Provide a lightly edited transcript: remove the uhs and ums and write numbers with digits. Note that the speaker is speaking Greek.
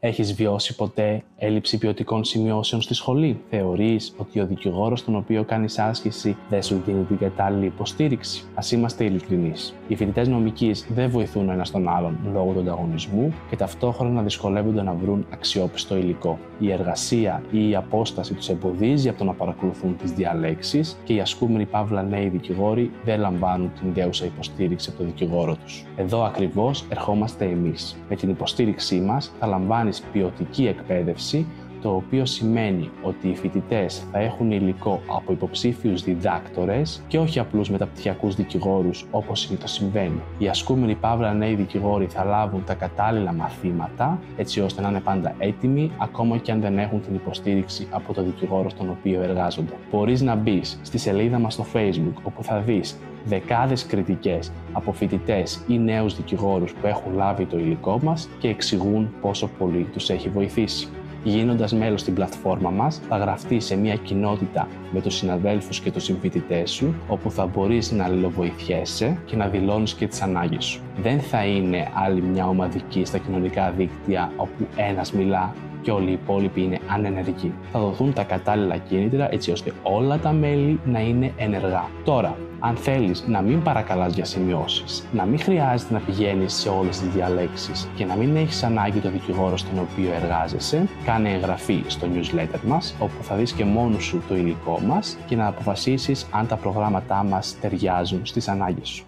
Έχεις βιώσει ποτέ έλλειψη ποιοτικών σημειώσεων στη σχολή? Θεωρείς ότι ο δικηγόρος τον οποίο κάνεις άσκηση δεν σου δίνει την κατάλληλη υποστήριξη? Ας είμαστε ειλικρινείς. Οι φοιτητές νομικής δεν βοηθούν ο ένας τον άλλον λόγω του ανταγωνισμού και ταυτόχρονα δυσκολεύονται να βρουν αξιόπιστο υλικό. Η εργασία ή η απόσταση τους εμποδίζει από το να παρακολουθούν τις διαλέξεις και οι ασκούμενοι παύλα νέοι δικηγόροι δεν λαμβάνουν την δέουσα υποστήριξη από το δικηγόρο τους. Εδώ ακριβώς ερχόμαστε εμείς. Με την υποστήριξή μας θα λαμβάνεις ποιοτική εκπαίδευση, το οποίο σημαίνει ότι οι φοιτητές θα έχουν υλικό από υποψήφιους διδάκτορες και όχι απλούς μεταπτυχιακούς δικηγόρους όπως συνήθως συμβαίνει. Οι ασκούμενοι παύλα νέοι δικηγόροι θα λάβουν τα κατάλληλα μαθήματα έτσι ώστε να είναι πάντα έτοιμοι ακόμα και αν δεν έχουν την υποστήριξη από το δικηγόρο στον οποίο εργάζονται. Μπορείς να μπεις στη σελίδα μας στο Facebook όπου θα δεις δεκάδες κριτικές από φοιτητές ή νέους δικηγόρους που έχουν λάβει το υλικό μας και εξηγούν πόσο πολύ τους έχει βοηθήσει. Γίνοντας μέλος στην πλατφόρμα μας, θα γραφτείς σε μια κοινότητα με τους συναδέλφους και τους συμφοιτητές σου, όπου θα μπορείς να αλληλοβοηθιέσαι και να δηλώνεις και τις ανάγκες σου. Δεν θα είναι άλλη μια ομαδική στα κοινωνικά δίκτυα όπου ένας μιλά και όλοι οι υπόλοιποι είναι ανενεργοί. Θα δοθούν τα κατάλληλα κίνητρα έτσι ώστε όλα τα μέλη να είναι ενεργά. Τώρα, αν θέλεις να μην παρακαλάς για σημειώσεις, να μην χρειάζεται να πηγαίνεις σε όλες τις διαλέξεις και να μην έχεις ανάγκη το δικηγόρο στον οποίο εργάζεσαι, κάνε εγγραφή στο newsletter μας, όπου θα δεις και μόνος σου το υλικό μας και να αποφασίσεις αν τα προγράμματά μας ταιριάζουν στις ανάγκες σου.